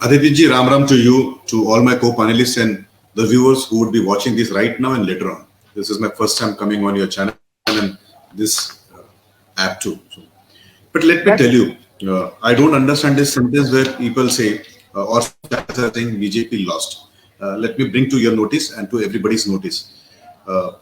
Aditi ji, Ram Ram to you, to all my co-panelists and the viewers who would be watching this right now and later on. This is my first time coming on your channel and this app too. So, but let me tell you, I don't understand this sentence where people say, or saying BJP lost. Let me bring to your notice and to everybody's notice.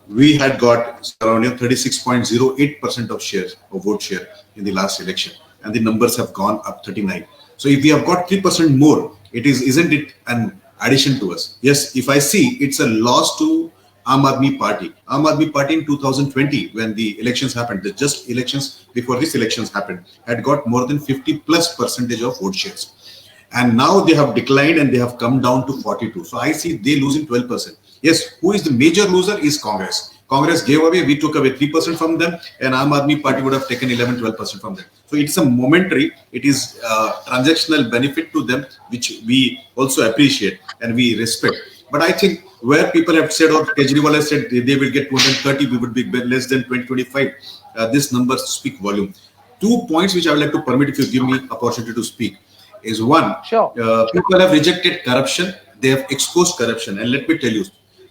We had got around 36.08% of shares, of vote share in the last election, and the numbers have gone up 39. So if we have got 3% more, isn't it an addition to us? Yes, if I see, it's a loss to Aam Aadmi Party. Aam Aadmi Party in 2020, when the elections happened, the just elections before this elections happened, had got more than 50+% of vote shares. And now they have declined and they have come down to 42. So I see they losing 12%. Yes, who is the major loser is Congress. Congress gave away, we took away 3% from them, and Aam Aadmi Party would have taken 11-12% from them. So it's a momentary, it is a transactional benefit to them, which we also appreciate and we respect. But I think where people have said, or Kejriwal has said they will get 230, we would be less than 2025. These numbers speak volume. 2 points which I would like to permit if you give me opportunity to speak is one, people have rejected corruption, they have exposed corruption. And let me tell you,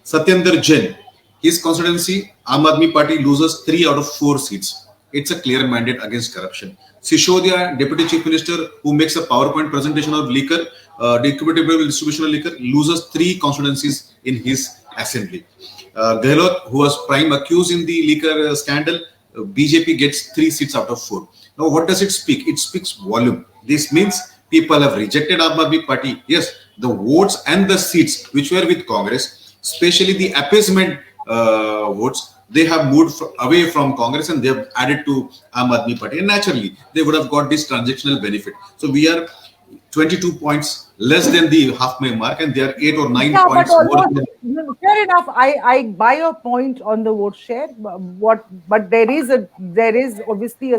Satyendra Jain, his constituency, Aam Aadmi Party loses 3 out of 4 seats. It's a clear mandate against corruption. Sishodia, Deputy Chief Minister, who makes a PowerPoint presentation of liquor, equitable distribution of liquor, loses 3 constituencies in his assembly. Gehlot, who was prime accused in the liquor scandal, BJP gets 3 seats out of 4. Now, what does it speak? It speaks volume. This means people have rejected Aam Aadmi Party. Yes, the votes and the seats which were with Congress, especially the appeasement votes, they have moved away from Congress and they have added to Aam Aadmi Party. And naturally, they would have got this transactional benefit. So we are 22 points less than the halfway mark, and they are 8 or 9 points more. Fair enough. I buy your point on the vote share. But there is obviously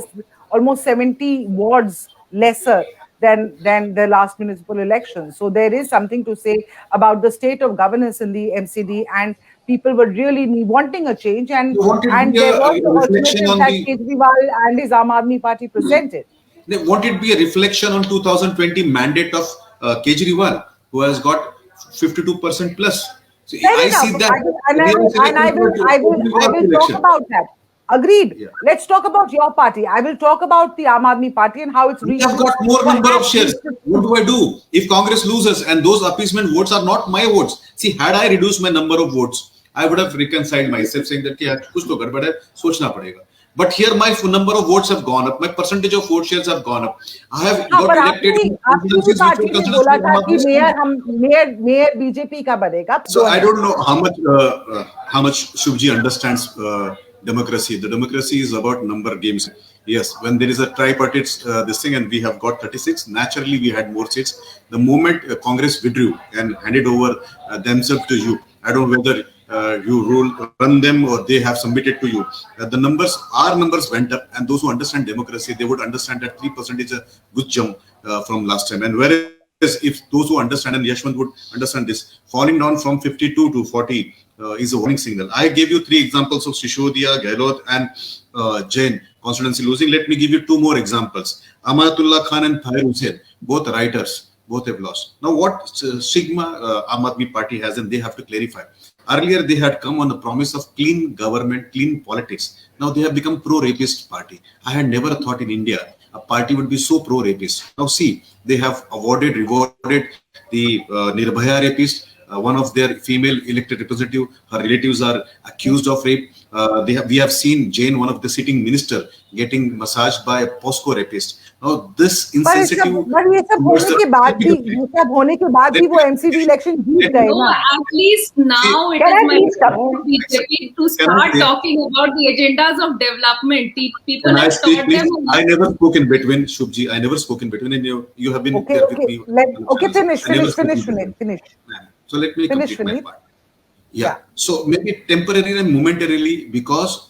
almost 70 wards lesser than the last municipal election. So there is something to say about the state of governance in the MCD, and people were really wanting a change, and there was the alternative that Kejriwal and his Aam Aadmi Party presented. Won't it be a reflection on 2020 mandate of Kejriwal, who has got 52% plus? So I see that. I will talk about that. Agreed. Yeah. Let's talk about your party. I will talk about the Aam Aadmi Party and how it's reached. We have got more number of shares. What do I do if Congress loses and those appeasement votes are not my votes? See, had I reduced my number of votes, I would have reconciled myself, saying that kuch to gadbad hai, sochna padega. But here my number of votes have gone up. My percentage of vote shares have gone up. I have got elected. So I don't know how much Shubhji understands democracy. The democracy is about number games. Yes, when there is a tripartite this thing and we have got 36, naturally we had more seats. The moment Congress withdrew and handed over themselves to you, I don't know whether you run them or they have submitted to you. Our numbers went up, and those who understand democracy, they would understand that 3% is a good jump from last time. And whereas if those who understand, and Yashwant would understand this, falling down from 52 to 40 is a warning signal. I gave you 3 examples of Sishodia, Gehlot and Jain constituency losing. Let me give you 2 more examples. Amanatullah Khan and Tahir Hussain, both writers, both have lost. Now what stigma Aam Aadmi Party has, and they have to clarify. Earlier, they had come on the promise of clean government, clean politics. Now they have become pro-rapist party. I had never thought in India a party would be so pro-rapist. Now see, they have rewarded the Nirbhaya rapist. One of their female elected representative, her relatives are accused of rape. We have seen Jain, one of the sitting minister, getting massaged by a POSCO rapist. Now this insensitive. But ये सब होने के बाद भी वो MCD election जीत गए ना. At least now it is my BJP to start talking about the agendas of development. People have taught them. I never spoke in between, Shubhji. I never spoke in between, and you have been there with me. Finish. So let me complete my part. Yeah. So maybe temporarily and momentarily, because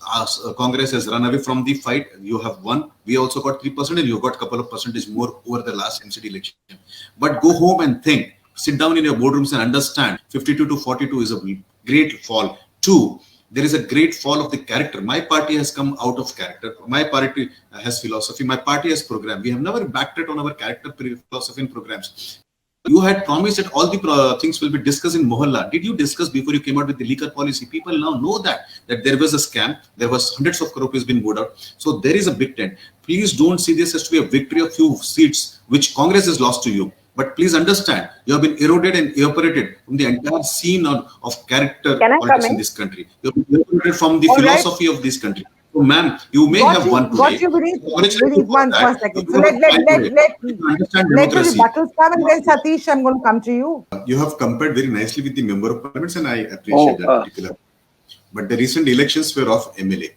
Congress has run away from the fight, you have won. We also got 3% and you got a couple of percentage more over the last MCD election. But go home and think. Sit down in your boardrooms and understand 52 to 42 is a great fall. 2, there is a great fall of the character. My party has come out of character. My party has philosophy. My party has program. We have never backed it on our character philosophy and programs. You had promised that all the things will be discussed in Mohalla. Did you discuss before you came out with the liquor policy? People now know that there was a scam. There was hundreds of crore rupees being moved out. So there is a big trend. Please don't see this as to be a victory of few seats which Congress has lost to you. But please understand, you have been eroded and evaporated from the entire scene of character politics in this country. You have been evaporated from the philosophy of this country. So, ma'am, you may have won today. Got you, Vinit, one second. So let me rebuttal come, and then Satish, I'm going to come to you. You have compared very nicely with the member of parliaments, and I appreciate that particular. But the recent elections were of MLA.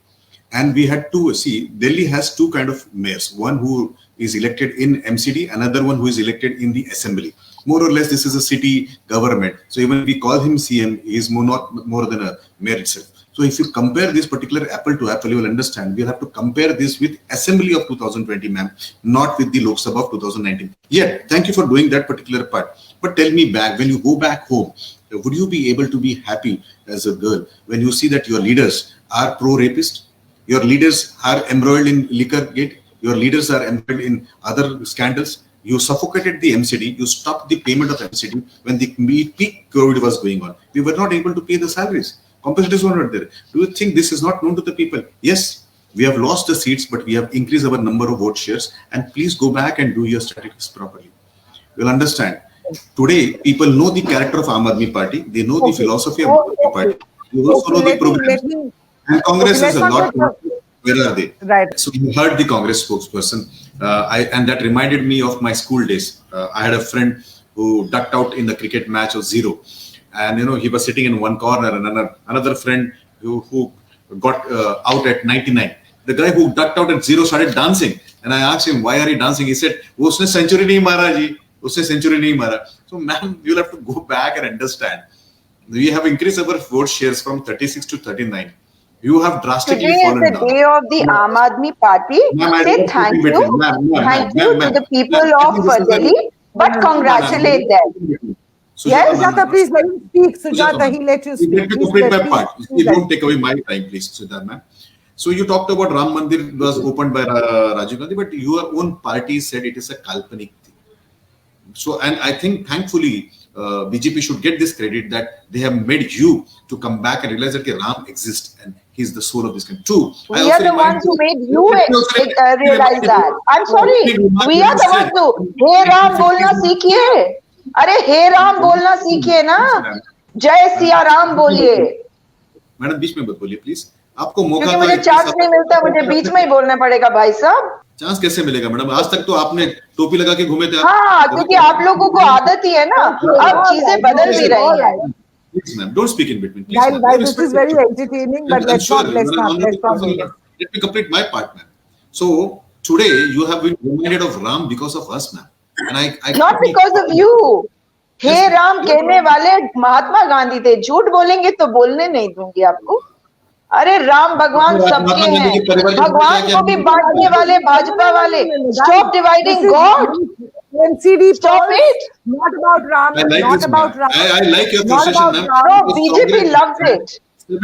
And we had to see, Delhi has two kind of mayors. One who is elected in MCD, another one who is elected in the assembly. More or less, this is a city government. So even if we call him CM, he is not more than a mayor itself. So if you compare this particular apple to apple, you will understand. We'll have to compare this with Assembly of 2020, ma'am, not with the Lok Sabha of 2019. Yeah, thank you for doing that particular part. But tell me back, when you go back home, would you be able to be happy as a girl when you see that your leaders are pro-rapist? Your leaders are embroiled in liquor gate. Your leaders are embroiled in other scandals. You suffocated the MCD. You stopped the payment of MCD when the peak COVID was going on. We were not able to pay the salaries. Competitors were not there. Do you think this is not known to the people? Yes, we have lost the seats, but we have increased our number of vote shares. And please go back and do your statistics properly. You'll understand. Today, people know the character of Aam Aadmi Party. They know the philosophy of Aam Aadmi Party. You also know the programs. And Congress is a lot. Where are they? Right. So you heard the Congress spokesperson, and that reminded me of my school days. I had a friend who ducked out in the cricket match of 0, and he was sitting in one corner, and another friend who got out at 99. The guy who ducked out at 0 started dancing, and I asked him, "Why are you dancing?" He said, "Usne century nahi mara ji, usne century nahi mara." So, ma'am, you'll have to go back and understand. We have increased our vote shares from 36 to 39. You have drastically fallen down. Today is the day of the Aam Aadmi Party. Say thank you to the people of Delhi, but congratulate them. Yes, Sujata, please let him speak. Sujata, he let you speak. Let me complete my part. You don't take away my time, please, Sujata, ma'am. So you talked about Ram Mandir was opened by Rajiv Gandhi, but your own party said it is a kalpanik thing. So, and I think thankfully, BJP should get this credit that they have made you to come back and realize that Ram exists and he's the soul of this country. True. We are the ones who made you realize that. I'm sorry. We are the ones who, hey Ram bolna seekhiye. अरे हे राम बोलना सीखिए ना, जय सिया राम बोलिए। Madam बीच में मत बोलिए please, आपको मौका क्योंकि मुझे चांस नहीं मिलता, मुझे बीच में ही बोलना पड़ेगा भाई साहब। चांस कैसे मिलेगा मैडम? आज तक तो आपने टोपी लगा के घूमे थे। हाँ, क्योंकि आप लोगों को आदत ही है ना, अब चीजें बदल भी रही हैं। Please, ma'am, don't speak in between. Please, while this is very entertaining, but let's not. Let me complete my part, ma'am. So today you have been reminded of Ram because of us, ma'am. And I not because of you. हे राम कहने वाले महात्मा गांधी थे, झूठ बोलेंगे तो बोलने नहीं दूंगी आपको। अरे राम भगवान सबके हैं, भगवान को भी बांटने वाले भाजपा वाले। Stop dividing God. MCD, stop it. Not about Ram. Not about Ram. I like your frustration, ma'am. No, BJP loves it.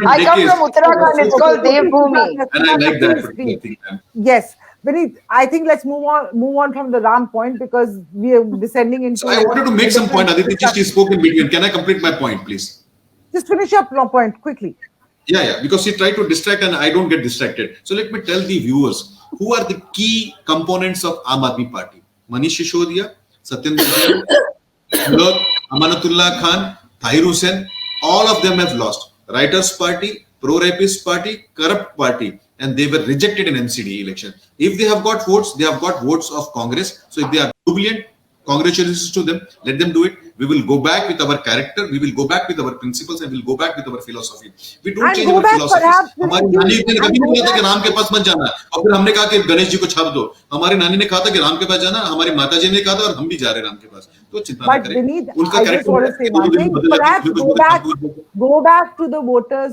I come from Uttarakhand. It's called Devbhoomi. And I like that thing, ma'am. Yes. Vinit, I think let's move on from the Ram point because we are descending into. So I wanted to make some point. Aditi just spoke in between. Can I complete my point, please? Just finish your point quickly. Yeah, because she tried to distract and I don't get distracted. So let me tell the viewers who are the key components of Aam Aadmi Party. Manish Shishodia, Satyendra Jain, Amanatullah Khan, Tahir Hussain, all of them have lost. Writers Party, Pro-Rapist Party, Corrupt Party, and they were rejected in MCD election. If they have got votes, they have got votes of Congress. So if they are jubilant, congratulations to them. Let them do it. We will go back with our character. We will go back with our principles, and we will go back with our philosophy. We don't change our philosophy. हमारी नानी ने कभी नहीं कहा था कि राम के पास मत जाना, और फिर हमने कहा कि गणेश जी को छाप दो। हमारी नानी ने कहा था कि राम के पास जाना, हमारी माता जी ने कहा था, और हम भी जा रहे हैं राम के पास। तो चिंता न करें। उनका character go back to the voters